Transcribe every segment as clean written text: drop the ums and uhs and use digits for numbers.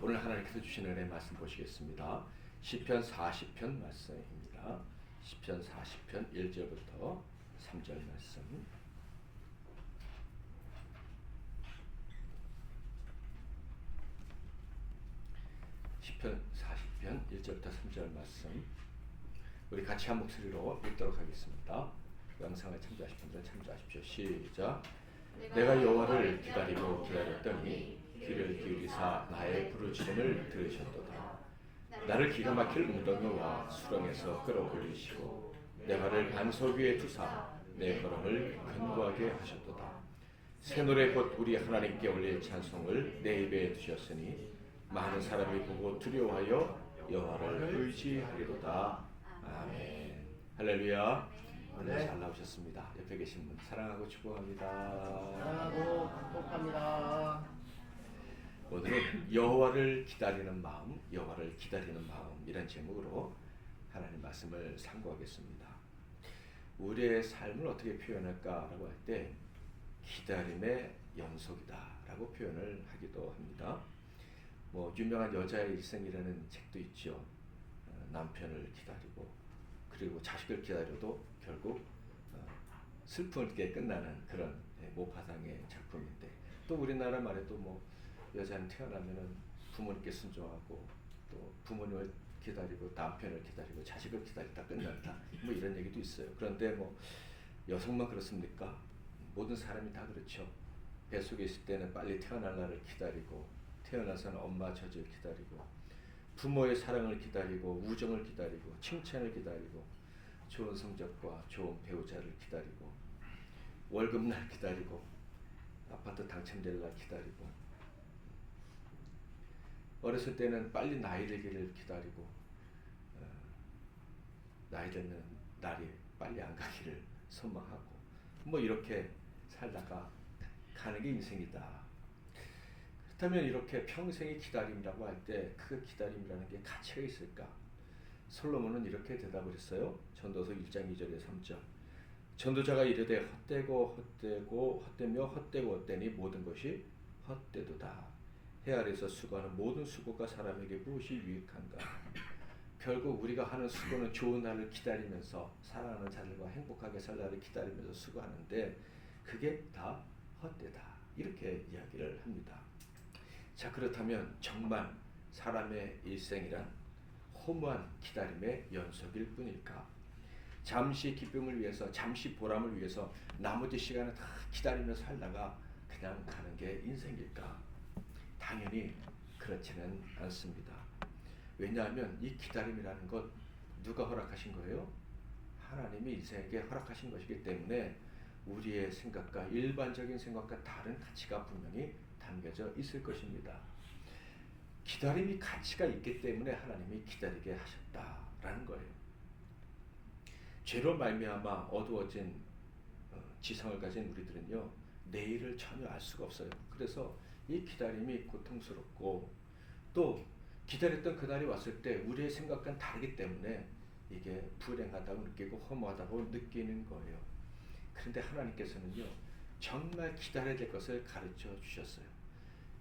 오늘 하나님께서 주신 은혜 말씀 보시겠습니다. 시편 40편 말씀입니다. 시편 40편 1절부터 3절 말씀. 시편 40편 1절부터 3절 말씀. 우리 같이 한 목소리로 읽도록 하겠습니다. 영상을 참조하실 분들은 참조하십시오. 시작. 내가 여호와를 기다리고 기다렸더니 귀를 기울이사 나의 부르짖음을 들으셨도다. 나를 기가 막힐 웅덩이와 수렁에서 끌어올리시고 내 발을 반석 위에 두사 내 걸음을 견고하게 하셨도다. 새 노래 곧 우리 하나님께 올릴 찬송을 내 입에 두셨으니 많은 사람이 보고 두려워하여 여호와를 의지하리로다. 아멘. 할렐루야. 오늘 잘 나오셨습니다. 옆에 계신 분 사랑하고 축복합니다. 사랑하고 축복합니다. 오늘은 여호와를 기다리는 마음, 여호와를 기다리는 마음 이런 제목으로 하나님 말씀을 상고하겠습니다. 우리의 삶을 어떻게 표현할까라고 할 때 기다림의 연속이다라고 표현을 하기도 합니다. 유명한 여자의 일생이라는 책도 있죠. 남편을 기다리고 그리고 자식을 기다려도 결국 슬프게 끝나는 그런 모파상의 작품인데, 또 우리나라 말에도 여자는 태어나면은 부모님께 순종하고 또 부모님을 기다리고 남편을 기다리고 자식을 기다리다 끝난다 이런 얘기도 있어요. 그런데 여성만 그렇습니까? 모든 사람이 다 그렇죠. 뱃속에 있을 때는 빨리 태어날 날을 기다리고 태어나서는 엄마 젖을 기다리고 부모의 사랑을 기다리고 우정을 기다리고 칭찬을 기다리고 좋은 성적과 좋은 배우자를 기다리고 월급날 기다리고 아파트 당첨될 날 기다리고 어렸을 때는 빨리 나이 들기를 기다리고 나이 드는 날이 빨리 안 가기를 소망하고 이렇게 살다가 가는 게 인생이다. 그렇다면 이렇게 평생의 기다림이라고 할 때 그 기다림이라는 게 가치가 있을까? 솔로몬은 이렇게 대답을 했어요. 전도서 1장 2절에 3절. 전도자가 이르되 헛되며 헛되고 헛되니 모든 것이 헛되도다. 해 아래서 수고하는 모든 수고가 사람에게 무엇이 유익한가? 결국 우리가 하는 수고는 좋은 날을 기다리면서 사랑하는 자들과 행복하게 살 날을 기다리면서 수고하는데 그게 다 헛되다. 이렇게 이야기를 합니다. 자, 그렇다면 정말 사람의 일생이란 허무한 기다림의 연속일 뿐일까? 잠시 기쁨을 위해서, 잠시 보람을 위해서 나머지 시간을 다 기다리며 살다가 그냥 가는 게 인생일까? 당연히 그렇지는 않습니다. 왜냐하면 이 기다림이라는 것 누가 허락하신 거예요? 하나님이 인생에게 허락하신 것이기 때문에 우리의 생각과 일반적인 생각과 다른 가치가 분명히 담겨져 있을 것입니다. 기다림이 가치가 있기 때문에 하나님이 기다리게 하셨다라는 거예요. 죄로 말미암아 어두워진 지성을 가진 우리들은요, 내일을 전혀 알 수가 없어요. 그래서 이 기다림이 고통스럽고 또 기다렸던 그날이 왔을 때 우리의 생각과는 다르기 때문에 이게 불행하다고 느끼고 허무하다고 느끼는 거예요. 그런데 하나님께서는요, 정말 기다려야 될 것을 가르쳐 주셨어요.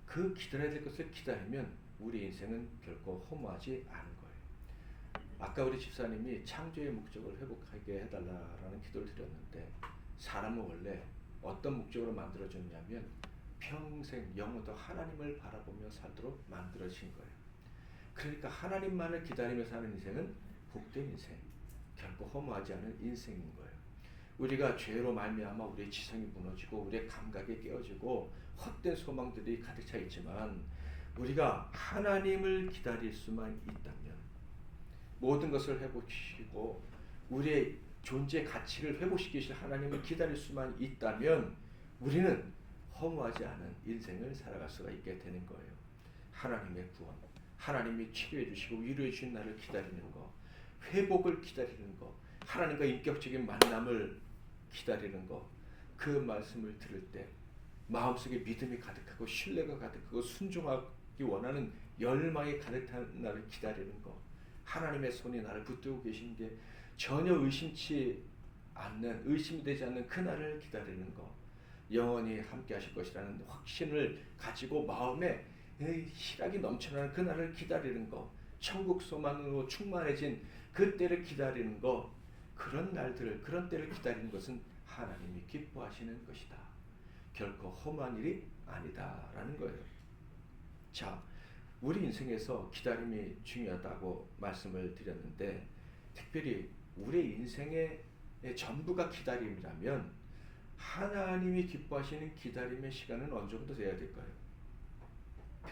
그 기다려야 될 것을 기다리면 우리 인생은 결코 허무하지 않은 거예요. 아까 우리 집사님이 창조의 목적을 회복하게 해달라는 기도를 드렸는데, 사람은 원래 어떤 목적으로 만들어졌냐면 평생 영원토 하나님을 바라보며 살도록 만들어진 거예요. 그러니까 하나님만을 기다리며 사는 인생은 복된 인생, 결코 허무하지 않은 인생인 거예요. 우리가 죄로 말미암아 우리의 지성이 무너지고 우리의 감각이 깨어지고 헛된 소망들이 가득 차 있지만, 우리가 하나님을 기다릴 수만 있다면, 모든 것을 회복시키고 우리의 존재 가치를 회복시키실 하나님을 기다릴 수만 있다면 우리는 허무하지 않은 인생을 살아갈 수가 있게 되는 거예요. 하나님의 구원, 하나님이 치료해 주시고 위로해 주신 날을 기다리는 거, 회복을 기다리는 거, 하나님과 인격적인 만남을 기다리는 거, 그 말씀을 들을 때 마음속에 믿음이 가득하고 신뢰가 가득하고 순종하기 원하는 열망이 가득한 날을 기다리는 거, 하나님의 손이 나를 붙들고 계신 게 전혀 의심이 되지 않는 그 날을 기다리는 거, 영원히 함께 하실 것이라는 확신을 가지고 마음에 희락이 넘쳐나는 그날을 기다리는 거, 천국 소망으로 충만해진 그 때를 기다리는 거, 그런 날들을, 그런 때를 기다리는 것은 하나님이 기뻐하시는 것이다. 결코 험한 일이 아니다라는 거예요. 자, 우리 인생에서 기다림이 중요하다고 말씀을 드렸는데, 특별히 우리 인생의 전부가 기다림이라면 하나님이 기뻐하시는 기다림의 시간은 어느 정도 돼야 될까요?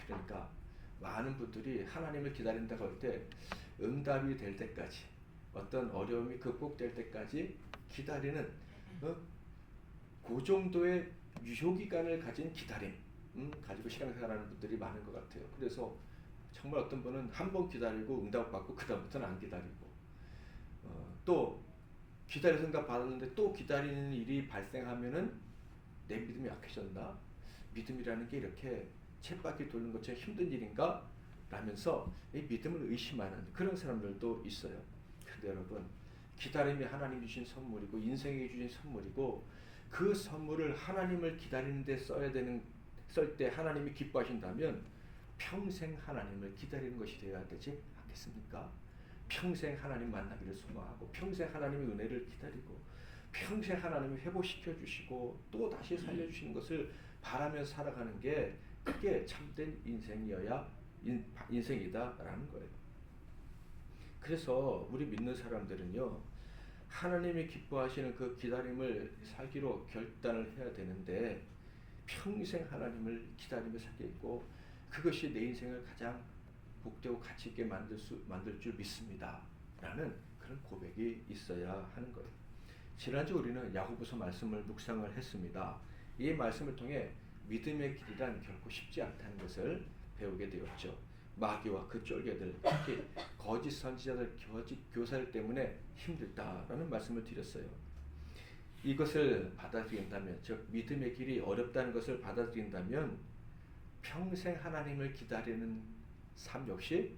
그러니까 많은 분들이 하나님을 기다린다고 할 때 응답이 될 때까지, 어떤 어려움이 극복될 때까지 기다리는 그 정도의 유효기간을 가진 기다림 가지고 신앙생활하는 분들이 많은 것 같아요. 그래서 정말 어떤 분은 한 번 기다리고 응답받고 그 다음부터는 안 기다리고, 또 기다려서 응답 받았는데 또 기다리는 일이 발생하면은 내 믿음이 약해졌나? 믿음이라는 게 이렇게 쳇바퀴 돌는 것처럼 힘든 일인가? 라면서 이 믿음을 의심하는 그런 사람들도 있어요. 근데 여러분, 기다림이 하나님이 주신 선물이고 인생이 주신 선물이고, 그 선물을 하나님을 기다리는 데 쓸 때 하나님이 기뻐하신다면 평생 하나님을 기다리는 것이 되어야 되지 않겠습니까? 평생 하나님 만나기를 소망하고, 평생 하나님의 은혜를 기다리고, 평생 하나님을 회복시켜 주시고 또 다시 살려주시는 것을 바라며 살아가는 게, 그게 참된 인생이다라는 거예요. 그래서 우리 믿는 사람들은요, 하나님이 기뻐하시는 그 기다림을 살기로 결단을 해야 되는데, 평생 하나님을 기다리며 살겠고, 그것이 내 인생을 가장 복되고 가치 있게 만들 줄 믿습니다 라는 그런 고백이 있어야 하는 거예요. 지난주 우리는 야고보서 말씀을 묵상을 했습니다. 이 말씀을 통해 믿음의 길이란 결코 쉽지 않다는 것을 배우게 되었죠. 마귀와 그 쫄개들, 특히 거짓 선지자들, 거짓 교사들 때문에 힘들다라는 말씀을 드렸어요. 이것을 받아들인다면, 즉 믿음의 길이 어렵다는 것을 받아들인다면 평생 하나님을 기다리는 삶 역시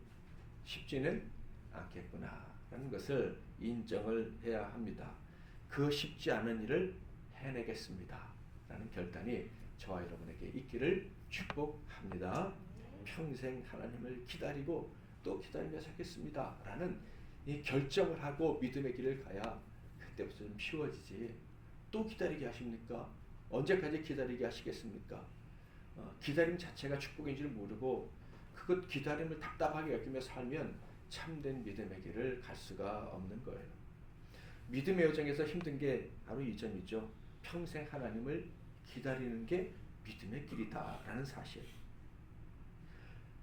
쉽지는 않겠구나라는 것을 인정을 해야 합니다. 그 쉽지 않은 일을 해내겠습니다 라는 결단이 저와 여러분에게 있기를 축복합니다. 평생 하나님을 기다리고 또 기다리며 살겠습니다 라는 이 결정을 하고 믿음의 길을 가야 그때부터 좀 쉬워지지. 또 기다리게 하십니까? 언제까지 기다리게 하시겠습니까? 기다림 자체가 축복인 줄 모르고 그것 기다림을 답답하게 여기며 살면 참된 믿음의 길을 갈 수가 없는 거예요. 믿음의 여정에서 힘든 게 바로 이 점이죠. 평생 하나님을 기다리는 게 믿음의 길이다 라는 사실.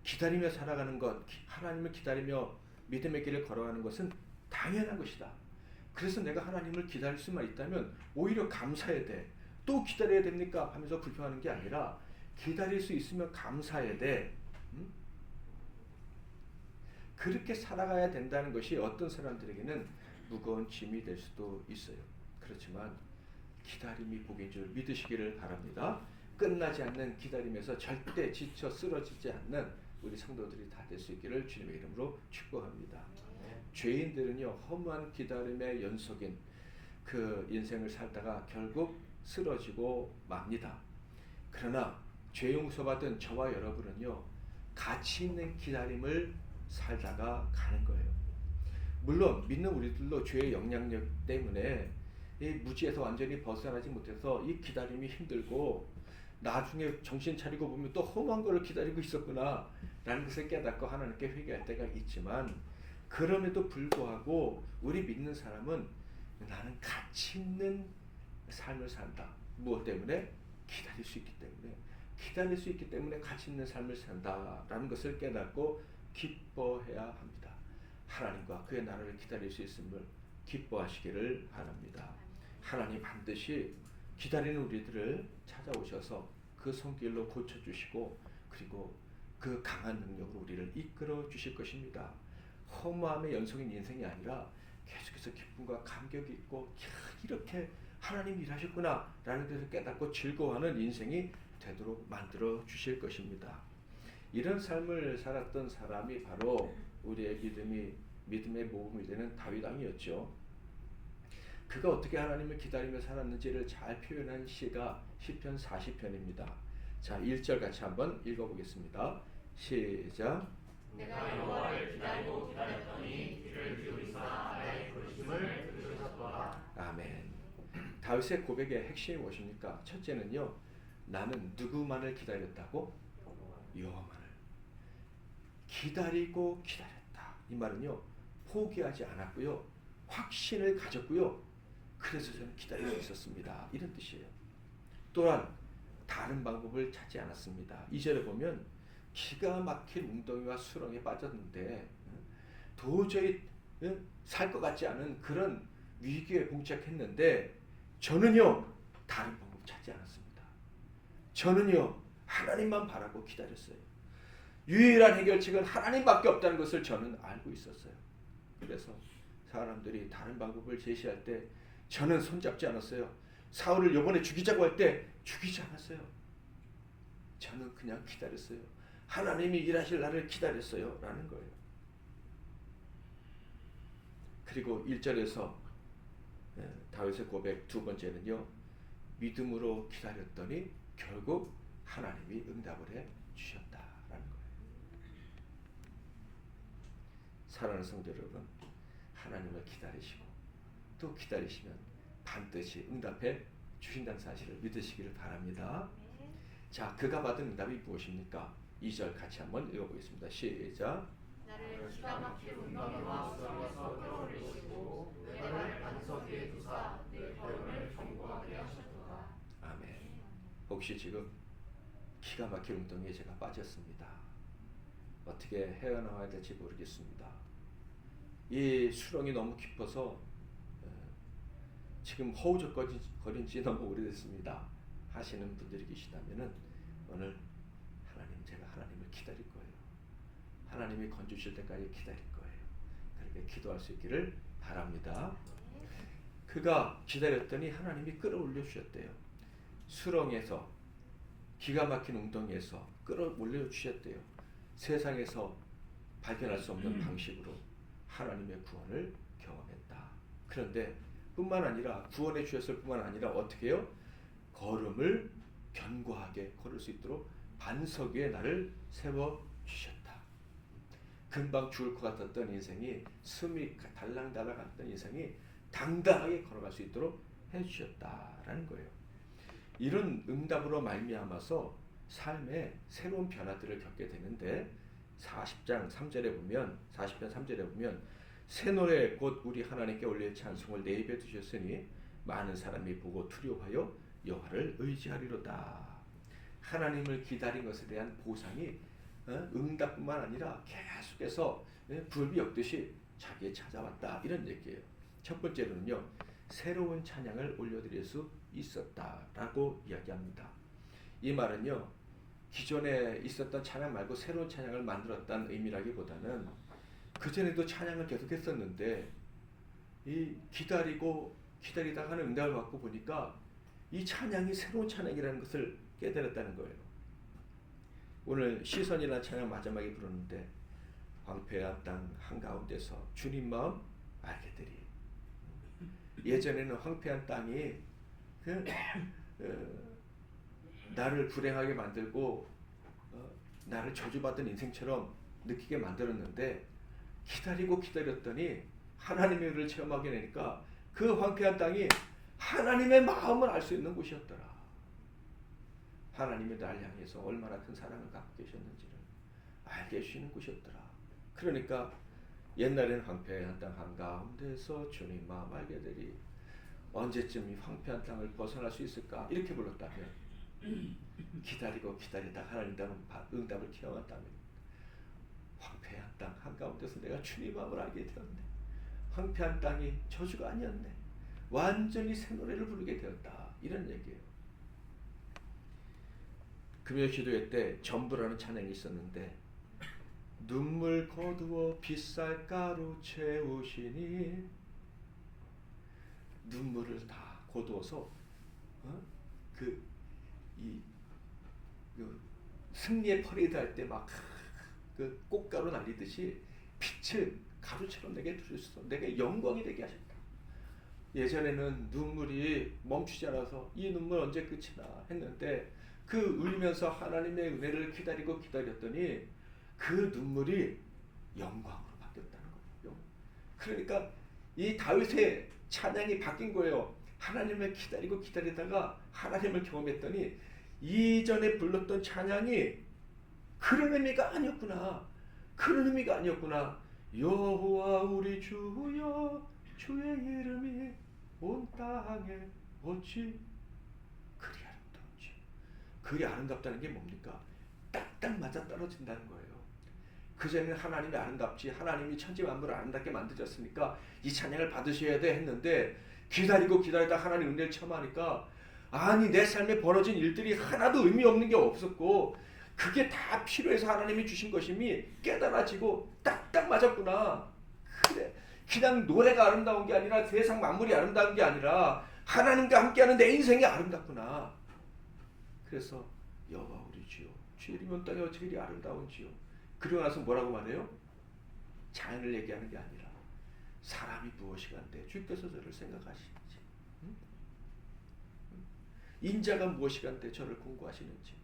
기다리며 살아가는 것, 하나님을 기다리며 믿음의 길을 걸어가는 것은 당연한 것이다. 그래서 내가 하나님을 기다릴 수만 있다면 오히려 감사해야 돼. 또 기다려야 됩니까? 하면서 불평하는 게 아니라 기다릴 수 있으면 감사해야 돼. 그렇게 살아가야 된다는 것이 어떤 사람들에게는 무거운 짐이 될 수도 있어요. 그렇지만 기다림이 복인 줄 믿으시기를 바랍니다. 끝나지 않는 기다림에서 절대 지쳐 쓰러지지 않는 우리 성도들이 다 될 수 있기를 주님의 이름으로 축복합니다. 죄인들은요, 허무한 기다림의 연속인 그 인생을 살다가 결국 쓰러지고 맙니다. 그러나 죄 용서받은 저와 여러분은요, 가치 있는 기다림을 살다가 가는 거예요. 물론 믿는 우리들도 죄의 영향력 때문에 이 무지에서 완전히 벗어나지 못해서 이 기다림이 힘들고, 나중에 정신 차리고 보면 또 험한 거를 기다리고 있었구나 라는 것을 깨닫고 하나님께 회개할 때가 있지만, 그럼에도 불구하고 우리 믿는 사람은 나는 가치 있는 삶을 산다. 무엇 때문에? 기다릴 수 있기 때문에. 기다릴 수 있기 때문에 가치 있는 삶을 산다라는 것을 깨닫고 기뻐해야 합니다. 하나님과 그의 나라를 기다릴 수 있음을 기뻐하시기를 바랍니다. 하나님 반드시 기다리는 우리들을 찾아오셔서 그 손길로 고쳐주시고, 그리고 그 강한 능력으로 우리를 이끌어 주실 것입니다. 허무함의 연속인 인생이 아니라 계속해서 기쁨과 감격이 있고, 이렇게 하나님이 일하셨구나 라는 것을 깨닫고 즐거워하는 인생이 되도록 만들어 주실 것입니다. 이런 삶을 살았던 사람이 바로 우리의 믿음의 모범이 되는 다윗 왕이었죠. 그가 어떻게 하나님을 기다리며 살았는지를 잘 표현한 시가 시편 40편입니다. 자, 1절 같이 한번 읽어보겠습니다. 시작. 내가 여호와를 기다리고 기다렸더니 귀를 기울이사 나의 부르심을 들으셨도다. 아멘. 다윗의 고백의 핵심이 무엇입니까? 첫째는요, 나는 누구만을 기다렸다고? 여호와만을 기다리고 기다렸다. 이 말은요, 포기하지 않았고요, 확신을 가졌고요, 그래서 저는 기다릴 수 있었습니다. 이런 뜻이에요. 또한 다른 방법을 찾지 않았습니다. 2절에 보면 기가 막힌 웅덩이와 수렁에 빠졌는데 도저히 살 것 같지 않은 그런 위기에 봉착했는데 저는요, 다른 방법 찾지 않았습니다. 저는요, 하나님만 바라고 기다렸어요. 유일한 해결책은 하나님밖에 없다는 것을 저는 알고 있었어요. 그래서 사람들이 다른 방법을 제시할 때 저는 손잡지 않았어요. 사울을 이번에 죽이자고 할 때 죽이지 않았어요. 저는 그냥 기다렸어요. 하나님이 일하실 날을 기다렸어요 라는 거예요. 그리고 1절에서 다윗의 고백 두 번째는요, 믿음으로 기다렸더니 결국 하나님이 응답을 해 주셨다라는 거예요. 사랑하는 성도 여러분, 하나님을 기다리시고 또 기다리시면 반드시 응답해 주신다는 사실을 믿으시기를 바랍니다. 자, 그가 받은 응답이 무엇입니까? 2절 같이 한번 읽어보겠습니다. 시작. 나를 기가 막힌 웅덩이와 수렁에서 끌어올리시고 내 발을 반석 위에 두사 내 걸음을 견고하게 하셨도다. 아멘. 혹시 지금 기가 막힌 웅덩이에 제가 빠졌습니다. 어떻게 헤어나와야 될지 모르겠습니다. 이 수렁이 너무 깊어서 지금 허우적거린 지 너무 오래됐습니다 하시는 분들이 계시다면은 오늘 제가 하나님을 기다릴 거예요. 하나님이 건주실 때까지 기다릴 거예요. 그렇게 기도할 수 있기를 바랍니다. 그가 기다렸더니 하나님이 끌어올려 주셨대요. 수렁에서, 기가 막힌 웅덩이에서 끌어올려 주셨대요. 세상에서 발견할 수 없는 방식으로 하나님의 구원을 경험했다. 그런데 뿐만 아니라 구원해 주셨을 뿐만 아니라 어떻게 해요? 걸음을 견고하게 걸을 수 있도록 반석 위에 나를 세워 주셨다. 금방 죽을 것 같았던 인생이, 숨이 달랑달랑 갔던 인생이 당당하게 걸어갈 수 있도록 해 주셨다라는 거예요. 이런 응답으로 말미암아서 삶의 새로운 변화들을 겪게 되는데 40장 3절에 보면, 40편 3절에 보면 새 노래 곧 우리 하나님께 올릴 찬송을 내 입에 두셨으니 많은 사람이 보고 두려워하여 여호와를 의지하리로다. 하나님을 기다린 것에 대한 보상이 응답뿐만 아니라 계속해서 굴비역듯이 자기에 찾아왔다, 이런 얘기예요. 첫 번째로는요, 새로운 찬양을 올려드릴 수 있었다라고 이야기합니다. 이 말은요, 기존에 있었던 찬양 말고 새로운 찬양을 만들었다는 의미라기보다는 그전에도 찬양을 계속했었는데 이 기다리다가 하는 응답을 받고 보니까 이 찬양이 새로운 찬양이라는 것을 깨달았다는 거예요. 오늘 시선이라는 찬양 마지막에 부르는데 황폐한 땅 한가운데서 주님 마음 알게 되리. 예전에는 황폐한 땅이 나를 불행하게 만들고 나를 저주받은 인생처럼 느끼게 만들었는데 기다리고 기다렸더니 하나님의 은혜를 체험하게 되니까 그 황폐한 땅이 하나님의 마음을 알 수 있는 곳이었더라. 하나님이 날 향해서 얼마나 큰 사랑을 갖고 계셨는지를 알게 해주시는 곳이었더라. 그러니까 옛날에는 황폐한 땅 한가운데서 주님 마음 알게 되리. 언제쯤 이 황폐한 땅을 벗어날 수 있을까? 이렇게 불렀다면, 기다리고 기다리다 하나님의 응답을 기억한다면, 황폐한 땅 한가운데서 내가 주님 마음을 알게 되었네. 황폐한 땅이 저주가 아니었네. 완전히 새 노래를 부르게 되었다. 이런 얘기예요. 금요 기도회 때 전부라는 찬양이 있었는데, 눈물 거두어 빗살가루 채우시니, 눈물을 다 거두어서 승리의 퍼레이드 할 때 막 그 꽃가루 날리듯이 빛을 가루처럼 내게 주셨어. 내게 영광이 되게 하셨다. 예전에는 눈물이 멈추지 않아서 이 눈물 언제 끝이나 했는데 그 울면서 하나님의 은혜를 기다리고 기다렸더니 그 눈물이 영광으로 바뀌었다는 거예요. 그러니까 이 다윗의 찬양이 바뀐 거예요. 하나님을 기다리고 기다리다가 하나님을 경험했더니 이전에 불렀던 찬양이 그런 의미가 아니었구나. 그런 의미가 아니었구나. 여호와 우리 주여 주의 이름이 온 땅에 어찌 그리 아름다운지. 그리 아름답다는 게 뭡니까? 딱딱 맞아 떨어진다는 거예요. 그전에는 하나님이 아름답지, 하나님이 천지 만물을 아름답게 만드셨으니까 이 찬양을 받으셔야 돼 했는데, 기다리고 기다리다 하나님 은혜를 체험하니까 아니 내 삶에 벌어진 일들이 하나도 의미 없는 게 없었고 그게 다 필요해서 하나님이 주신 것임이 깨달아지고 딱딱 맞았구나. 그래, 그냥 노래가 아름다운 게 아니라 세상 만물이 아름다운 게 아니라 하나님과 함께하는 내 인생이 아름답구나. 그래서 여호와 우리 주여 주의 이름이 온 땅에 어찌 그리 아름다운지요. 그러고 나서 뭐라고 말해요? 자연을 얘기하는 게 아니라 사람이 무엇이간데 주께서 저를 생각하시는지, 인자가 무엇이간데 저를 공부하시는지.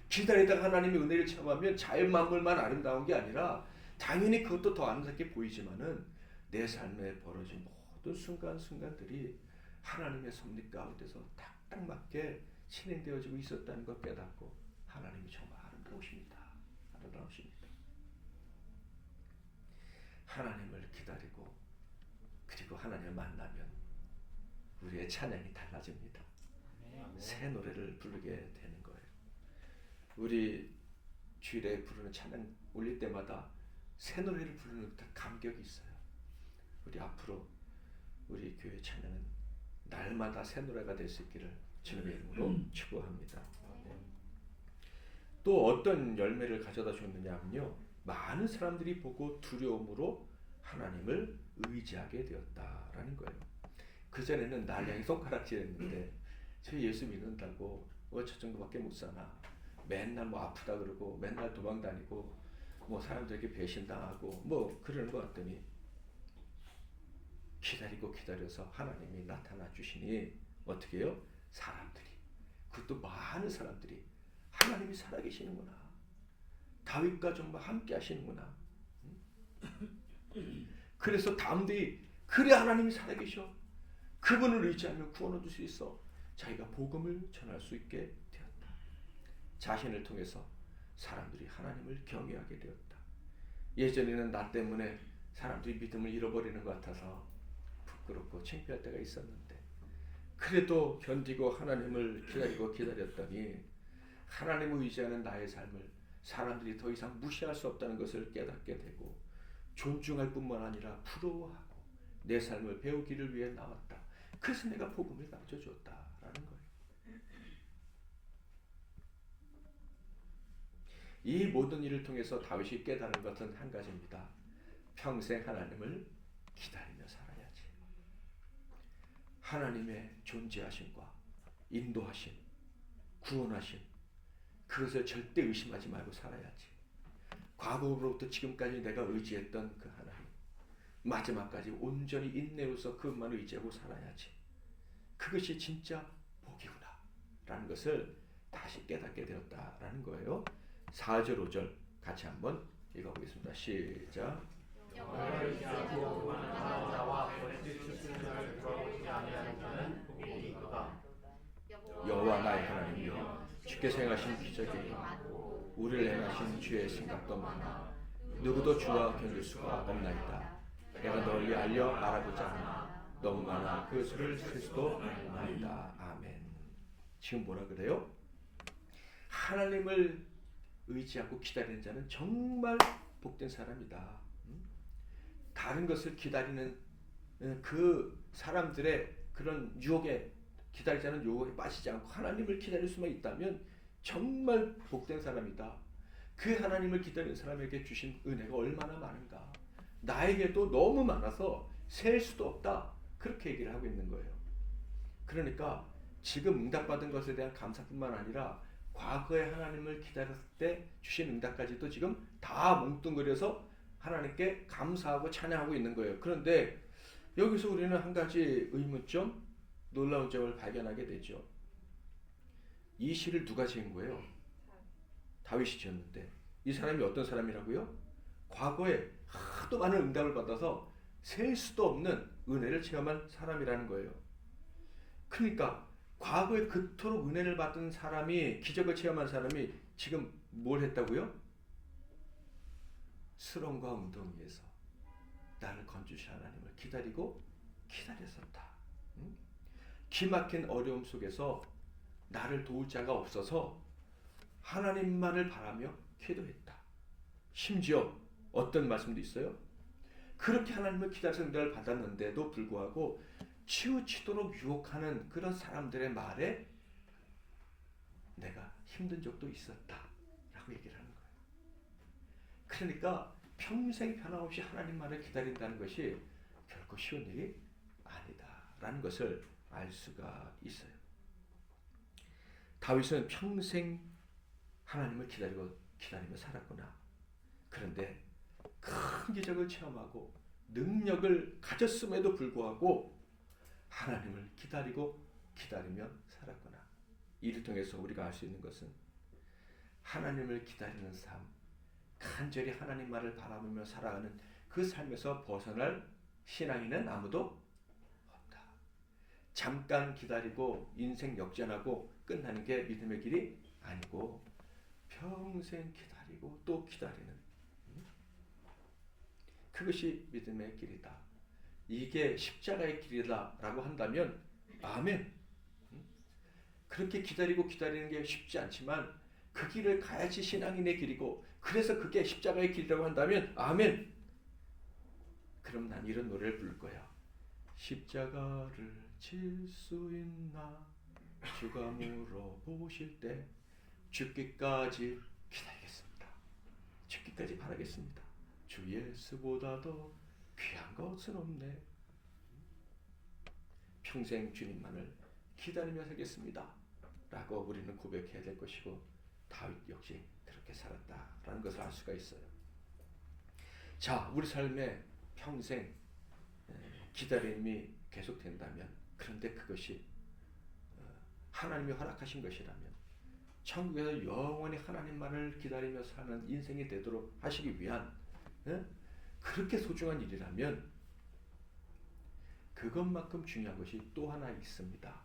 기다리다가 하나님의 은혜를 체험하면 자연 만물만 아름다운 게 아니라 당연히 그것도 더 아름답게 보이지만은 내 삶에 벌어진 모든 순간순간들이 하나님의 섭리 가운데서 딱딱 맞게 진행되어지고 있었다는 걸 깨닫고 하나님이 정말 아름다우십니다. 아름다우십니다. 하나님을 기다리고 그리고 하나님을 만나면 우리의 찬양이 달라집니다. 새 노래를 부르게 되는 거예요. 우리 주일에 부르는 찬양 올릴 때마다 새 노래를 부르는 듯한 감격이 있어요. 우리 앞으로 우리 교회 찬양은 날마다 새 노래가 될 수 있기를 주님의 이름으로 축복합니다. 또 어떤 열매를 가져다 줬느냐면요, 많은 사람들이 보고 두려움으로 하나님을 의지하게 되었다라는 거예요. 그전에는 날 향해 손가락질했는데 저 예수 믿는다고 저 정도밖에 못 사나, 맨날 뭐 아프다 그러고 맨날 도망다니고 뭐 사람들에게 배신당하고 뭐 그러는 것 같더니 기다리고 기다려서 하나님이 나타나 주시니 어떻게 해요? 사람들이, 그것도 많은 사람들이 하나님이 살아계시는구나, 다윗과 정말 함께 하시는구나. 그래서 다음들이 그래 하나님이 살아계셔, 그분을 의지하면 구원 얻을 수 있어, 자기가 복음을 전할 수 있게 되었다. 자신을 통해서 사람들이 하나님을 경외하게 되었다. 예전에는 나 때문에 사람들이 믿음을 잃어버리는 것 같아서 부끄럽고 창피할 때가 있었는데, 그래도 견디고 하나님을 기다리고 기다렸더니 하나님을 의지하는 나의 삶을 사람들이 더 이상 무시할 수 없다는 것을 깨닫게 되고 존중할 뿐만 아니라 부러워하고 내 삶을 배우기를 위해 나왔다. 그래서 내가 복음을 가르쳐줬다라는 거예요. 이 모든 일을 통해서 다윗이 깨달은 것은 한 가지입니다. 평생 하나님을 기다리며 살아야지. 하나님의 존재하심과 인도하심, 구원하심, 그것을 절대 의심하지 말고 살아야지. 과거로부터 지금까지 내가 의지했던 그 하나님, 마지막까지 온전히 인내로서 그것만 의지하고 살아야지. 그것이 진짜 복이구나 라는 것을 다시 깨닫게 되었다라는 거예요. 4절 5절 같이 한번 읽어보겠습니다. 시작. 여호와를 의지하고 완악한 자와 거짓 추승자를 돌아보지 아니하는 자는 복이 있도다. 여호와 나의 하나님이여, 주께서 행하신 기적이 많고 우리를 행하신 주의 생각도 많아 누구도 주와 견줄 수가 없나이다. 내가 널리 알려 말하고자 하나 너무 많아 그 수를 셀 수도 없나이다. 아멘. 지금 뭐라 그래요? 하나님을 의지하고 기다리는 자는 정말 복된 사람이다. 다른 것을 기다리는 그 사람들의 그런 유혹에, 기다리지 않은 유혹에 빠지지 않고 하나님을 기다릴 수만 있다면 정말 복된 사람이다. 그 하나님을 기다리는 사람에게 주신 은혜가 얼마나 많은가. 나에게도 너무 많아서 셀 수도 없다. 그렇게 얘기를 하고 있는 거예요. 그러니까 지금 응답받은 것에 대한 감사뿐만 아니라 과거에 하나님을 기다렸을 때 주신 응답까지도 지금 다 뭉뚱그려서 하나님께 감사하고 찬양하고 있는 거예요. 그런데 여기서 우리는 한 가지 의문점, 놀라운 점을 발견하게 되죠. 이 시를 누가 지은 거예요? 다윗이 지었는데 이 사람이 어떤 사람이라고요? 과거에 하도 많은 응답을 받아서 셀 수도 없는 은혜를 체험한 사람이라는 거예요. 그러니까 과거에 그토록 은혜를 받은 사람이, 기적을 체험한 사람이 지금 뭘 했다고요? 수렁과 웅덩이에서 나를 건주시 하나님을 기다리고 기다렸었다. 기막힌 어려움 속에서 나를 도울 자가 없어서 하나님만을 바라며 기도했다. 심지어 어떤 말씀도 있어요. 그렇게 하나님을 기다려서 응답을 받았는데도 불구하고 치우치도록 유혹하는 그런 사람들의 말에 내가 힘든 적도 있었다 라고 얘기를 하는 거예요. 그러니까 평생 변함없이 하나님만을 기다린다는 것이 결코 쉬운 일이 아니다 라는 것을 알 수가 있어요. 다윗은 평생 하나님을 기다리며 살았구나. 그런데 큰 기적을 체험하고 능력을 가졌음에도 불구하고 하나님을 기다리며 살았구나. 이를 통해서 우리가 알 수 있는 것은 하나님을 기다리는 삶, 간절히 하나님 말을 바라보며 살아가는 그 삶에서 벗어날 신앙인은 아무도 없다. 잠깐 기다리고 인생 역전하고 끝나는 게 믿음의 길이 아니고 평생 기다리고 또 기다리는, 그것이 믿음의 길이다. 이게 십자가의 길이다라고 한다면 아멘. 그렇게 기다리고 기다리는 게 쉽지 않지만 그 길을 가야지 신앙인의 길이고, 그래서 그게 십자가의 길이라고 한다면 아멘. 그럼 난 이런 노래를 부를 거야. 십자가를 질 수 있나 주가 물어보실 때 죽기까지 기다리겠습니다. 죽기까지 바라겠습니다. 주 예수보다 더 귀한 것은 없네. 평생 주님만을 기다리며 살겠습니다 라고 우리는 고백해야 될 것이고, 다윗 역시 그렇게 살았다라는 것을 알 수가 있어요. 자, 우리 삶에 평생 기다림이 계속된다면, 그런데 그것이 하나님이 허락하신 것이라면, 천국에서 영원히 하나님만을 기다리며 사는 인생이 되도록 하시기 위한 그렇게 소중한 일이라면 그것만큼 중요한 것이 또 하나 있습니다.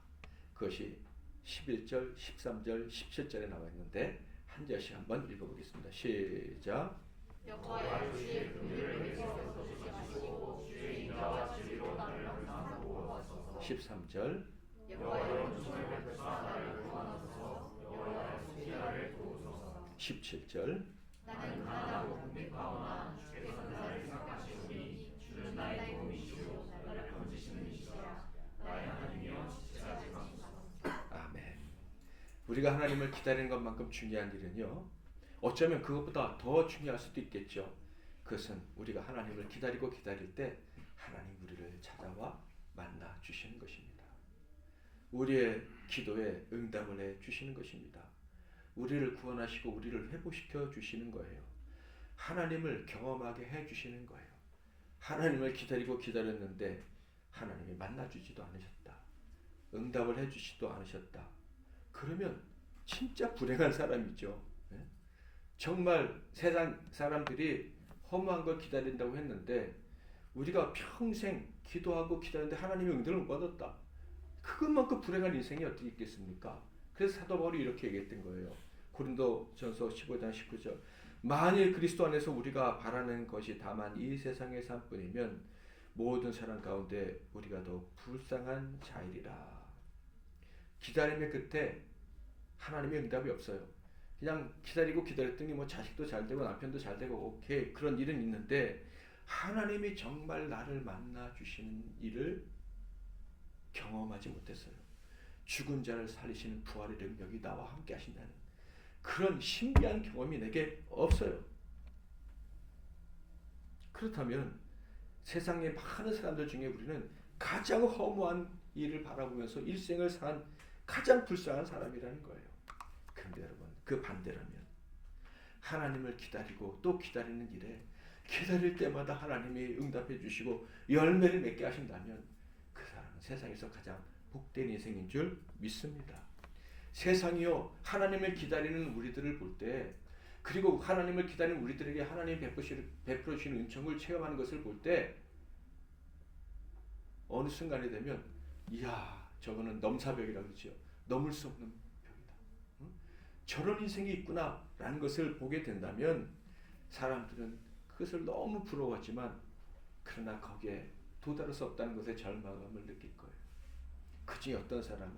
그것이 11절, 13절, 17절에 나와 있는데 한 절씩 한번 읽어보겠습니다. 시작. 여호와의 주의 긍휼을 베풀어 주지 마시고 주의 인자와 진리로 나를 항상 보호하소서. 13절. 여호와의 온전을 베푸사 나를 구원하소서. 여호와의 손길을 도우소서. 17절. 나는 가난하고 궁핍하오나 주께서 나를 생각하시오니 주는 나의 도움이시오 나를 건지시는 이시라. 나의 하나님이여 지체하지 마소서. 아멘. 우리가 하나님을 기다리는 것만큼 중요한 일은요, 어쩌면 그것보다 더 중요할 수도 있겠죠. 그것은 우리가 하나님을 기다리고 기다릴 때 하나님 우리를 찾아와 만나 주시는 것입니다. 우리의 기도에 응답을 해 주시는 것입니다. 우리를 구원하시고 우리를 회복시켜 주시는 거예요. 하나님을 경험하게 해 주시는 거예요. 하나님을 기다리고 기다렸는데 하나님이 만나주지도 않으셨다. 응답을 해 주시지도 않으셨다. 그러면 진짜 불행한 사람이죠. 정말 세상 사람들이 허무한 걸 기다린다고 했는데 우리가 평생 기도하고 기다렸는데 하나님이 응답을 못 받았다. 그것만큼 불행한 인생이 어떻게 있겠습니까? 그래서 사도 바울이 이렇게 얘기했던 거예요. 고린도전서 15장 19절. 만일 그리스도 안에서 우리가 바라는 것이 다만 이 세상의 삶뿐이면 모든 사람 가운데 우리가 더 불쌍한 자이리라. 기다림의 끝에 하나님의 응답이 없어요. 그냥 기다리고 기다렸더니 뭐 자식도 잘 되고 남편도 잘 되고 오케이 그런 일은 있는데 하나님이 정말 나를 만나 주시는 일을 경험하지 못했어요. 죽은 자를 살리시는 부활의 능력이 나와 함께 하신다는 그런 신비한 경험이 내게 없어요. 그렇다면 세상의 많은 사람들 중에 우리는 가장 허무한 일을 바라보면서 일생을 산 가장 불쌍한 사람이라는 거예요. 그런데 여러분, 그 반대라면 하나님을 기다리고 또 기다리는 일에 기다릴 때마다 하나님이 응답해 주시고 열매를 맺게 하신다면 그 사람은 세상에서 가장 복된 인생인 줄 믿습니다. 세상이요, 하나님을 기다리는 우리들을 볼 때 그리고 하나님을 기다리는 우리들에게 하나님 베풀어 주시는 은총을 체험하는 것을 볼 때 어느 순간이 되면 이야, 저거는 넘사벽이라고 그러죠. 넘을 수 없는 벽이다. 응? 저런 인생이 있구나라는 것을 보게 된다면 사람들은 그것을 너무 부러워하지만 그러나 거기에 도달할 수 없다는 것에 절망감을 느낄 거예요. 그중에 어떤 사람은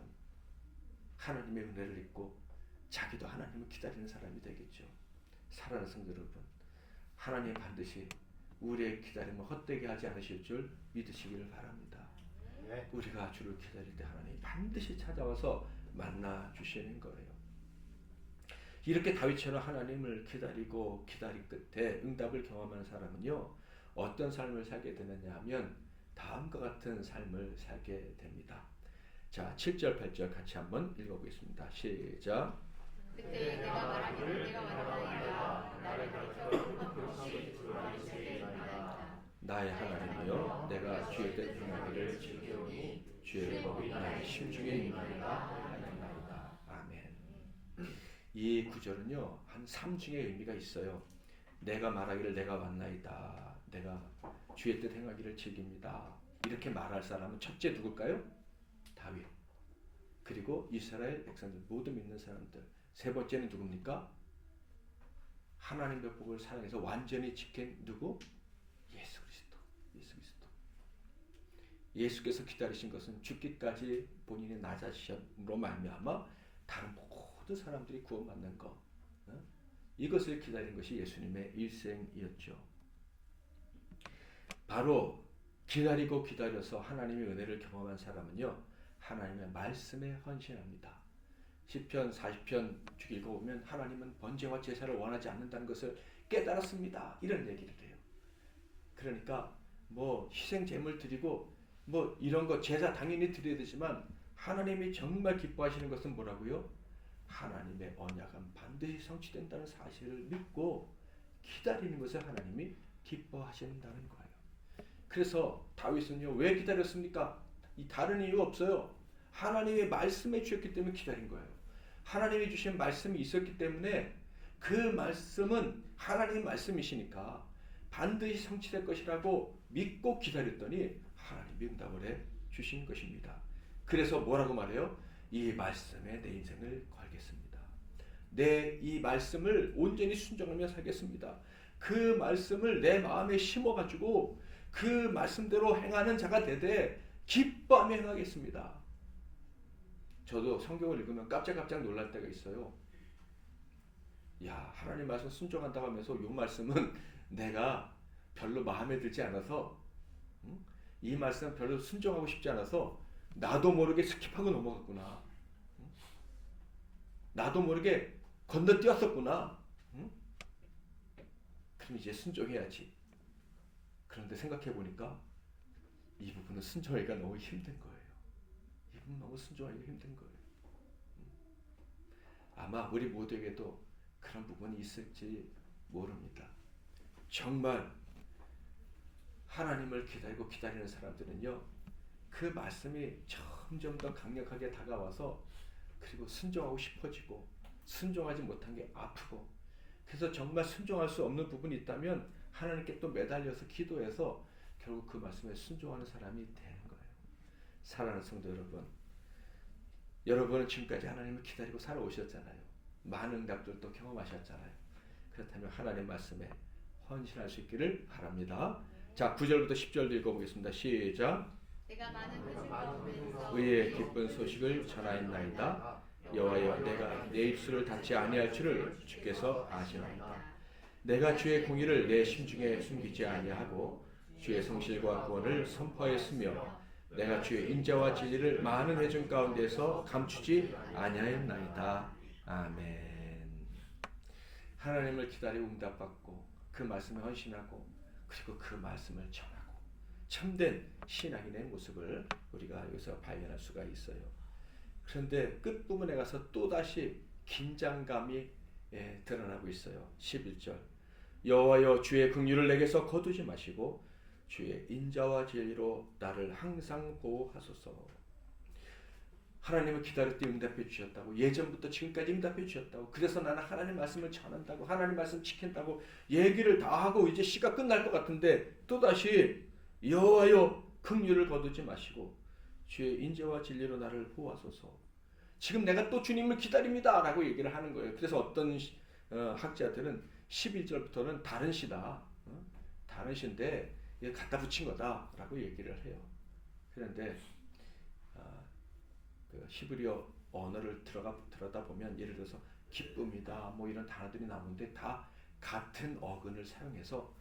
하나님의 은혜를 입고 자기도 하나님을 기다리는 사람이 되겠죠. 사랑하는 성도 여러분, 하나님 반드시 우리의 기다림을 헛되게 하지 않으실 줄 믿으시기를 바랍니다. 네. 우리가 주를 기다릴 때 하나님 반드시 찾아와서 만나 주시는 거예요. 이렇게 다윗처럼 하나님을 기다리고 기다린 끝에 응답을 경험한 사람은요, 어떤 삶을 살게 되느냐 하면 다음과 같은 삶을 살게 됩니다. 자, 7절 8절 같이 한번 읽어보겠습니다. 시작. 그때 내가 말하기를 내가 왔나이다. 나를 가르쳐 그것이 주와 이스라엘이다. 나의 하나님이여, 내가 주의 뜻 행하기를 즐기오니 주의 법이 나의 심중에 있나이다 하나이다. 아멘. 이 구절은요, 한 3중의 의미가 있어요. 내가 말하기를 내가 왔나이다. 내가 주의 뜻 행하기를 즐깁니다. 이렇게 말할 사람은 첫째 누굴까요? 다윗. 그리고 이스라엘 백성들, 모두 믿는 사람들. 세 번째는 누굽니까? 하나님의 복을 사랑해서 완전히 지킨 누구? 예수 그리스도. 예수 그리스도. 예수께서 기다리신 것은 죽기까지 본인의 낮아지심으로 말미암아 다른 모든 사람들이 구원받는 것. 이것을 기다린 것이 예수님의 일생이었죠. 바로 기다리고 기다려서 하나님의 은혜를 경험한 사람은요, 하나님의 말씀에 헌신합니다. 시편 40편 쭉 읽어보면 하나님은 번제와 제사를 원하지 않는다는 것을 깨달았습니다. 이런 얘기를 해요. 그러니까 뭐 희생 제물 드리고 뭐 이런 거 제사 당연히 드려야 되지만 하나님이 정말 기뻐하시는 것은 뭐라고요? 하나님의 언약은 반드시 성취된다는 사실을 믿고 기다리는 것을 하나님이 기뻐하신다는 거예요. 그래서 다윗은요, 왜 기다렸습니까? 이 다른 이유가 없어요. 하나님의 말씀에 주셨기 때문에 기다린 거예요. 하나님이 주신 말씀이 있었기 때문에 그 말씀은 하나님의 말씀이시니까 반드시 성취될 것이라고 믿고 기다렸더니 하나님이 응답을 해 주신 것입니다. 그래서 뭐라고 말해요? 이 말씀에 내 인생을 걸겠습니다. 내 이 말씀을 온전히 순종하며 살겠습니다. 그 말씀을 내 마음에 심어가지고 그 말씀대로 행하는 자가 되되 기뻐하며 행하겠습니다. 저도 성경을 읽으면 깜짝깜짝 놀랄 때가 있어요. 야, 하나님 말씀 순종한다고 하면서 이 말씀은 내가 별로 마음에 들지 않아서 이 말씀 별로 순종하고 싶지 않아서 나도 모르게 스킵하고 넘어갔구나. 나도 모르게 건너뛰었었구나. 그럼 이제 순종해야지. 그런데 생각해 보니까 이 부분은 순종하기가 너무 힘든 거예요. 이 부분 너무 순종하기가 힘든 거예요. 아마 우리 모두에게도 그런 부분이 있을지 모릅니다. 정말 하나님을 기다리고 기다리는 사람들은요, 그 말씀이 점점 더 강력하게 다가와서 그리고 순종하고 싶어지고 순종하지 못한 게 아프고, 그래서 정말 순종할 수 없는 부분이 있다면 하나님께 또 매달려서 기도해서 결국 그 말씀에 순종하는 사람이 되는 거예요. 사랑하는 성도 여러분, 여러분은 지금까지 하나님을 기다리고 살아오셨잖아요. 많은 응답들도 경험하셨잖아요. 그렇다면 하나님 말씀에 헌신할 수 있기를 바랍니다. 자, 9절부터 10절 읽어보겠습니다. 시작. 내가 많은 표징과 의의 기쁜 소식을 전하였나이다. 여호와여, 내가 내 입술을 닫지 아니할 줄을 주께서 아시나이다. 내가 주의 공의를 내 심중에 숨기지 아니하고 주의 성실과 구원을 선포하였으며 내가 주의 인자와 진리를 많은 회중 가운데서 감추지 아니하였나이다. 아멘. 하나님을 기다리고 응답받고 그 말씀에 헌신하고 그리고 그 말씀을 전하고 참된 신앙인의 모습을 우리가 여기서 발견할 수가 있어요. 그런데 끝부분에 가서 또다시 긴장감이 드러나고 있어요. 11절. 여호와여, 주의 긍휼을 내게서 거두지 마시고 주의 인자와 진리로 나를 항상 보호하소서. 하나님을 기다릴 때 응답해 주셨다고, 예전부터 지금까지 응답해 주셨다고, 그래서 나는 하나님 말씀을 전한다고, 하나님 말씀 지킨다고 얘기를 다 하고 이제 시가 끝날 것 같은데 또다시 여호와여 긍휼을 거두지 마시고 주의 인재와 진리로 나를 보호하소서. 지금 내가 또 주님을 기다립니다 라고 얘기를 하는 거예요. 그래서 어떤 학자들은 11절부터는 다른 시다, 다른 시인데 갖다 붙인 거다 라고 얘기를 해요. 그런데 그 히브리어 언어를 들여다보면 예를 들어서 기쁨이다 뭐 이런 단어들이 나오는데 다 같은 어근을 사용해서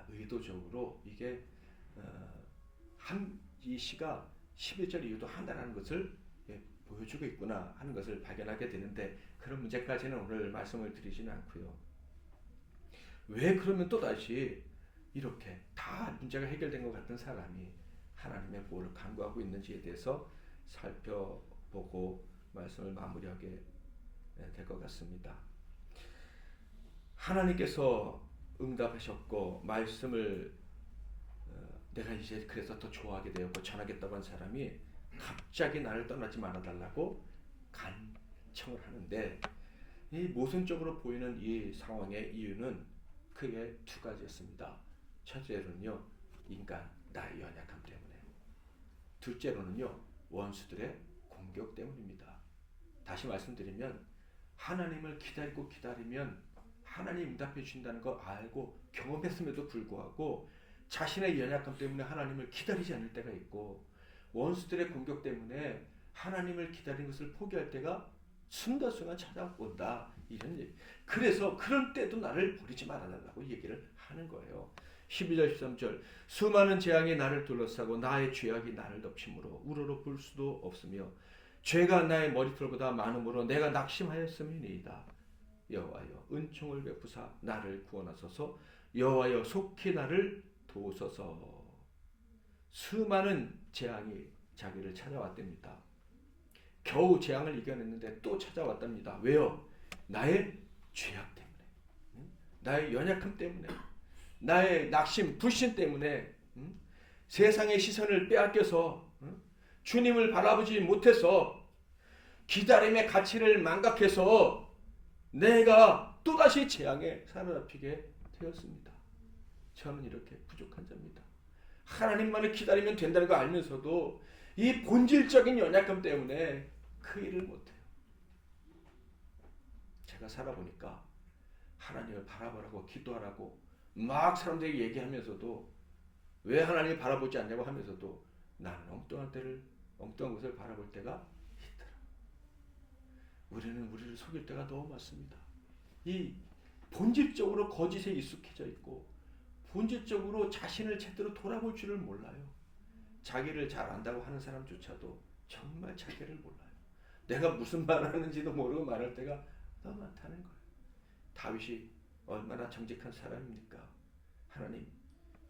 의도적으로 이게 이 시가 11절 이유도 한다는 것을 보여주고 있구나 하는 것을 발견하게 되는데, 그런 문제까지는 오늘 말씀을 드리지는 않고요. 왜 그러면 또다시 이렇게 다 문제가 해결된 것 같은 사람이 하나님의 보호를 간구하고 있는지에 대해서 살펴보고 말씀을 마무리하게 될 것 같습니다. 하나님께서 응답하셨고 말씀을 내가 이제 그래서 더 좋아하게 되었고 전하겠다고 한 사람이 갑자기 나를 떠나지 말아달라고 간청을 하는데, 이 모순적으로 보이는 이 상황의 이유는 크게 두 가지였습니다. 첫째로는요, 인간 나의 연약함 때문에, 둘째로는요, 원수들의 공격 때문입니다. 다시 말씀드리면 하나님을 기다리면 하나님 응답해 주신다는 거 알고 경험했음에도 불구하고 자신의 연약함 때문에 하나님을 기다리지 않을 때가 있고, 원수들의 공격 때문에 하나님을 기다리는 것을 포기할 때가 순간순간 찾아온다. 이런 얘기. 그래서 그럴 때도 나를 버리지 말아달라고 얘기를 하는 거예요. 12절 13절 수많은 재앙이 나를 둘러싸고 나의 죄악이 나를 덮침으로 우러러 볼 수도 없으며 죄가 나의 머리털보다 많음으로 내가 낙심하였음이니이다. 여호와여 은총을 베푸사 나를 구원하소서. 여호와여 속히 나를 도우소서. 수많은 재앙이 자기를 찾아왔답니다. 겨우 재앙을 이겨냈는데 또 찾아왔답니다. 왜요? 나의 죄악 때문에, 나의 연약함 때문에, 나의 낙심, 불신 때문에, 세상의 시선을 빼앗겨서 주님을 바라보지 못해서 기다림의 가치를 망각해서 내가 또다시 재앙에 사로잡히게 되었습니다. 저는 이렇게 부족한 자입니다. 하나님만을 기다리면 된다는 거 알면서도 이 본질적인 연약함 때문에 그 일을 못해요. 제가 살아보니까 하나님을 바라보라고 기도하라고 막 사람들에게 얘기하면서도 왜 하나님을 바라보지 않냐고 하면서도 나는 엉뚱한 것을 바라볼 때가 있더라. 우리는 우리를 속일 때가 너무 많습니다. 이 본질적으로 거짓에 익숙해져 있고 본질적으로 자신을 제대로 돌아볼 줄을 몰라요. 자기를 잘 안다고 하는 사람조차도 정말 자기를 몰라요. 내가 무슨 말을 하는지도 모르고 말할 때가 너무 많다는 거예요. 다윗이 얼마나 정직한 사람입니까? 하나님,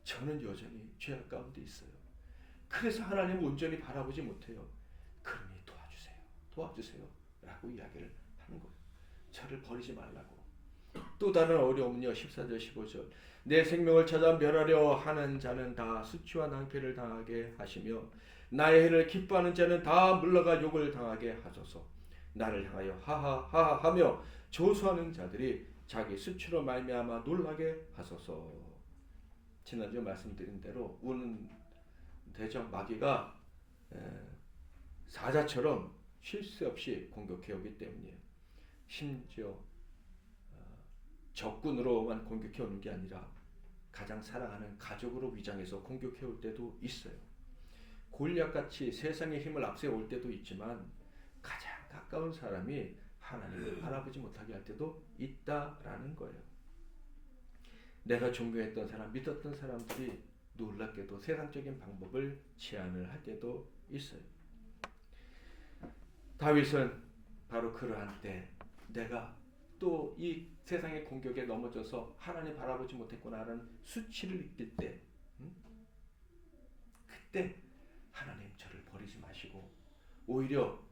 저는 여전히 죄악 가운데 있어요. 그래서 하나님을 온전히 바라보지 못해요. 그러니 도와주세요 라고 이야기를 하는 거예요. 저를 버리지 말라고. 또 다른 어려움은요, 14절 15절 내 생명을 찾아 멸하려 하는 자는 다 수치와 낭패를 당하게 하시며 나의 해를 기뻐하는 자는 다 물러가 욕을 당하게 하소서. 나를 향하여 하하하하 하며 조소하는 자들이 자기 수치로 말미암아 놀라게 하소서. 지난주 말씀드린 대로 우는 대적 마귀가 사자처럼 쉴 새 없이 공격해 오기 때문이에요. 심지어 적군으로만 공격해 오는 게 아니라 가장 사랑하는 가족으로 위장해서 공격해 올 때도 있어요. 골리앗같이 세상의 힘을 앞세워 올 때도 있지만 가장 가까운 사람이 하나님을 바라보지 못하게 할 때도 있다라는 거예요. 내가 존경했던 사람, 믿었던 사람들이 놀랍게도 세상적인 방법을 제안을 할 때도 있어요. 다윗은 바로 그러한 때 내가 또 이 세상의 공격에 넘어져서 하나님 바라보지 못했구나 하는 수치를 느낄 때, 그때 하나님 저를 버리지 마시고 오히려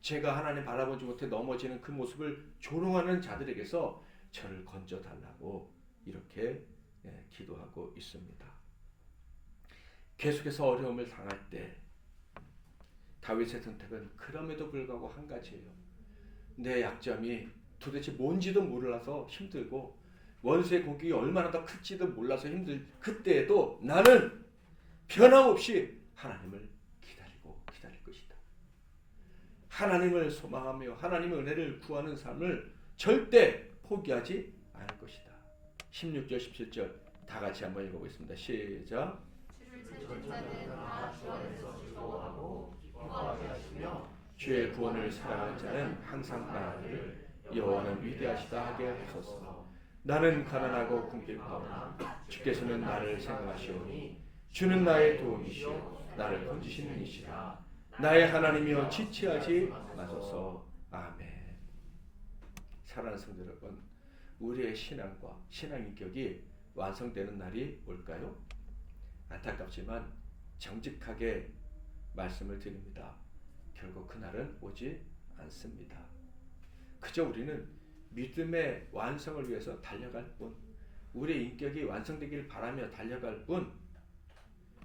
제가 하나님 바라보지 못해 넘어지는 그 모습을 조롱하는 자들에게서 저를 건져달라고 이렇게 기도하고 있습니다. 계속해서 어려움을 당할 때 다윗의 선택은 그럼에도 불구하고 한 가지예요. 내 약점이 도대체 뭔지도 몰라서 힘들고 원수의 공격이 얼마나 더 클지도 몰라서 그때에도 나는 변함없이 하나님을 기다릴 것이다. 하나님을 소망하며 하나님의 은혜를 구하는 삶을 절대 포기하지 않을 것이다. 16절 17절 다 같이 한번 읽어보겠습니다. 시작. 주를 찾는 자는 다 주 안에서 즐거워하고 기뻐하게 하시며 주의 구원을 사랑하는 자는 항상 말하기를 여호와는 위대하시다 하게 하소서. 나는 가난하고 궁핍하오나 주께서는 나를 생각하시오니 주는 나의 도움이시오 나를 건지시는 이시라. 나의 하나님이여 지체하지 마소서. 아멘. 사랑하는 성도 여러분, 우리의 신앙과 신앙 인격이 완성되는 날이 올까요? 안타깝지만 정직하게 말씀을 드립니다. 결국 그날은 오지 않습니다. 그저 우리는 믿음의 완성을 위해서 달려갈 뿐, 우리의 인격이 완성되길 바라며 달려갈 뿐,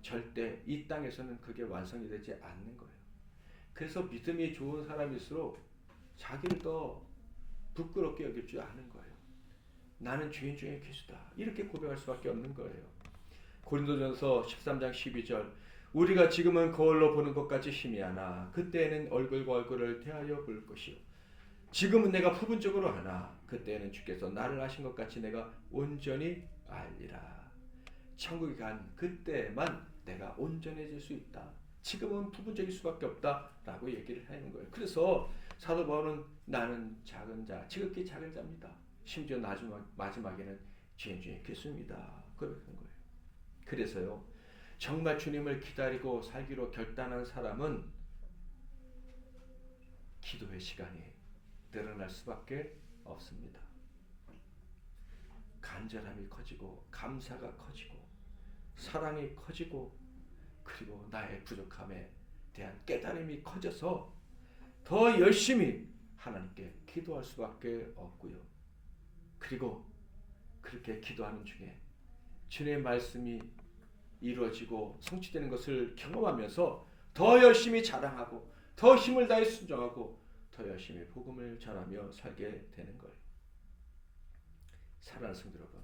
절대 이 땅에서는 그게 완성이 되지 않는 거예요. 그래서 믿음이 좋은 사람일수록 자기를 더 부끄럽게 여길 줄 아는 거예요. 나는 죄인 중에 괴수다. 이렇게 고백할 수밖에 없는 거예요. 고린도전서 13장 12절 우리가 지금은 거울로 보는 것까지 희미하나 그때에는 얼굴과 얼굴을 대하여 볼 것이요. 지금은 내가 부분적으로 하나 그때에는 주께서 나를 아신 것 같이 내가 온전히 알리라. 천국에 간 그때만 내가 온전해질 수 있다. 지금은 부분적일 수밖에 없다라고 얘기를 하는 거예요. 그래서 사도 바울은 나는 작은 자, 지극히 작은 자입니다. 심지어 마지막에는 죄인 중에 괴수입니다. 고백한 거예요. 그래서요, 정말 주님을 기다리고 살기로 결단한 사람은 기도의 시간이 늘어날 수밖에 없습니다. 간절함이 커지고 감사가 커지고 사랑이 커지고 그리고 나의 부족함에 대한 깨달음이 커져서 더 열심히 하나님께 기도할 수밖에 없고요. 그리고 그렇게 기도하는 중에 주님의 말씀이 이루어지고 성취되는 것을 경험하면서 더 열심히 자랑하고 더 힘을 다해 순종하고 더 열심히 복음을 전하며 살게 되는 거예요. 사랑하는 성도 여러분,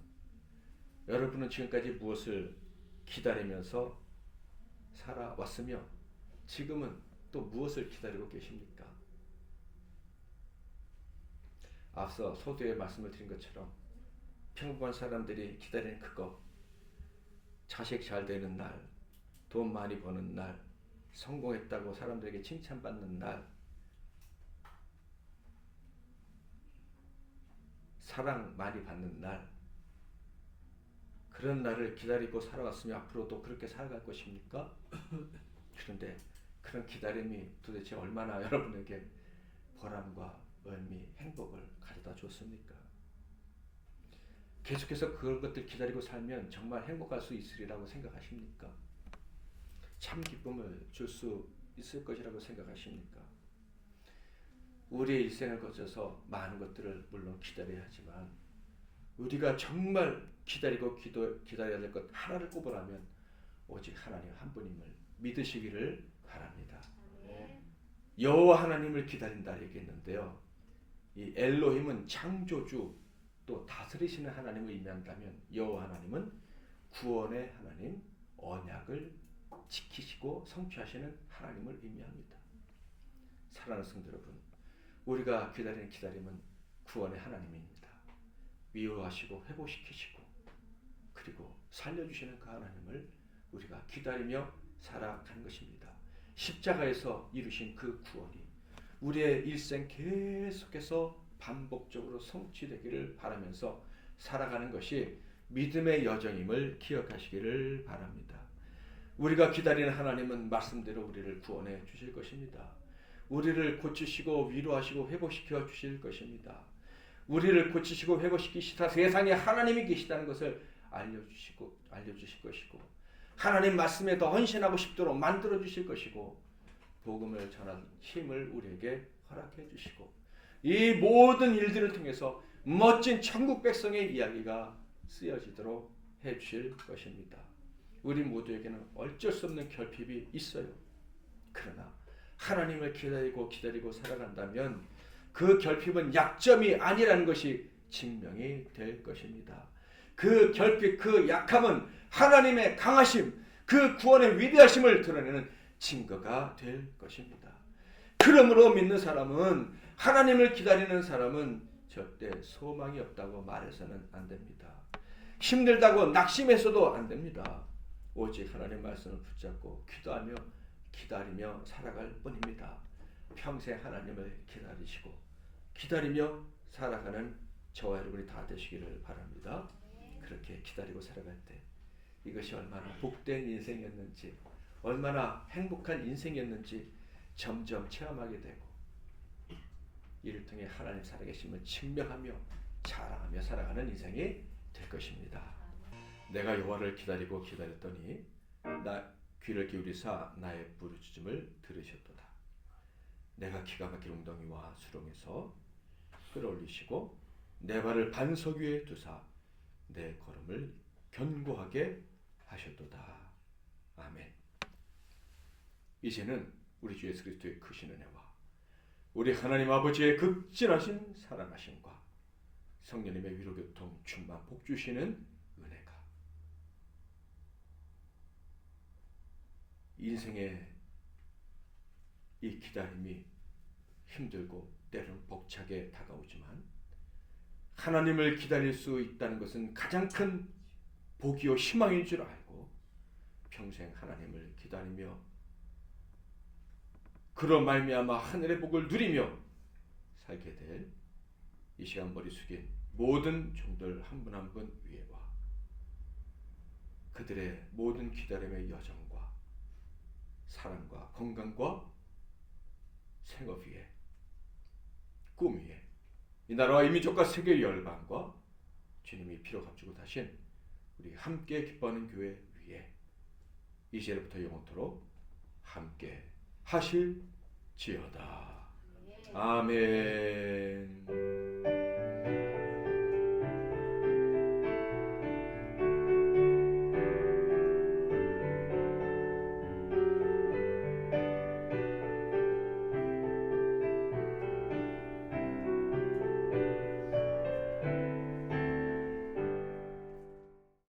여러분은 지금까지 무엇을 기다리면서 살아왔으며 지금은 또 무엇을 기다리고 계십니까? 앞서 소두에 말씀을 드린 것처럼 평범한 사람들이 기다리는 그거, 자식 잘 되는 날, 돈 많이 버는 날, 성공했다고 사람들에게 칭찬받는 날, 사랑 많이 받는 날, 그런 날을 기다리고 살아왔으며 앞으로도 그렇게 살아갈 것입니까? 그런데 그런 기다림이 도대체 얼마나 여러분에게 보람과 의미, 행복을 가져다 줬습니까? 계속해서 그런 것들 기다리고 살면 정말 행복할 수 있으리라고 생각하십니까? 참 기쁨을 줄 수 있을 것이라고 생각하십니까? 우리의 일생을 거쳐서 많은 것들을 물론 기다려야 하지만 우리가 정말 기다리고 기다려야 될 것 하나를 꼽으라면 오직 하나님 한 분임을 믿으시기를 바랍니다. 여호와 하나님을 기다린다 얘기했는데요. 이 엘로힘은 창조주 또 다스리시는 하나님을 의미한다면 여호와 하나님은 구원의 하나님, 언약을 지키시고 성취하시는 하나님을 의미합니다. 사랑하는 성도 여러분, 우리가 기다리는 기다림은 구원의 하나님입니다. 위로하시고 회복시키시고 그리고 살려주시는 그 하나님을 우리가 기다리며 살아가는 것입니다. 십자가에서 이루신 그 구원이 우리의 일생 계속해서 반복적으로 성취되기를 바라면서 살아가는 것이 믿음의 여정임을 기억하시기를 바랍니다. 우리가 기다리는 하나님은 말씀대로 우리를 구원해 주실 것입니다. 우리를 고치시고 위로하시고 회복시켜 주실 것입니다. 우리를 고치시고 회복시키시다 세상에 하나님이 계시다는 것을 알려주실 것이고 하나님 말씀에 더 헌신하고 싶도록 만들어 주실 것이고 복음을 전하는 힘을 우리에게 허락해 주시고 이 모든 일들을 통해서 멋진 천국 백성의 이야기가 쓰여지도록 해 주실 것입니다. 우리 모두에게는 어쩔 수 없는 결핍이 있어요. 그러나 하나님을 기다리고 살아간다면 그 결핍은 약점이 아니라는 것이 증명이 될 것입니다. 그 결핍, 그 약함은 하나님의 강하심, 그 구원의 위대하심을 드러내는 증거가 될 것입니다. 그러므로 믿는 사람은, 하나님을 기다리는 사람은 절대 소망이 없다고 말해서는 안 됩니다. 힘들다고 낙심해서도 안 됩니다. 오직 하나님의 말씀을 붙잡고 기다리며 살아갈 뿐입니다. 평생 하나님을 기다리며 살아가는 저와 여러분이 다 되시기를 바랍니다. 그렇게 기다리고 살아갈 때 이것이 얼마나 복된 인생이었는지, 얼마나 행복한 인생이었는지 점점 체험하게 되고, 이를 통해 하나님 살아계심을 증명하며 자랑하며 살아가는 인생이 될 것입니다. 내가 여호와를 기다렸더니 나 귀를 기울이사 나의 부르짖음을 들으셨도다. 내가 기가 막힌 웅덩이와 수렁에서 끌어올리시고 내 발을 반석 위에 두사 내 걸음을 견고하게 하셨도다. 아멘. 이제는 우리 주 예수 그리스도의 크신 은혜와 우리 하나님 아버지의 극진하신 사랑하심과 성령님의 위로교통 충만 복 주시는 은혜가 인생의 이 기다림이 힘들고 때로는 벅차게 다가오지만 하나님을 기다릴 수 있다는 것은 가장 큰 복이요 희망인 줄 알고 평생 하나님을 기다리며 그로 말미암아 하늘의 복을 누리며 살게 될 이 시간 머리 숙인 모든 종들 한 분 한 분 위에와 그들의 모든 기다림의 여정과 사랑과 건강과 생업 위에 꿈 위에 이 나라와 이 민족과 세계 열방과 주님이 피로 값주고 다신 우리 함께 기뻐하는 교회 위에 이제부터 영원토록 함께 하실지어다. 아멘.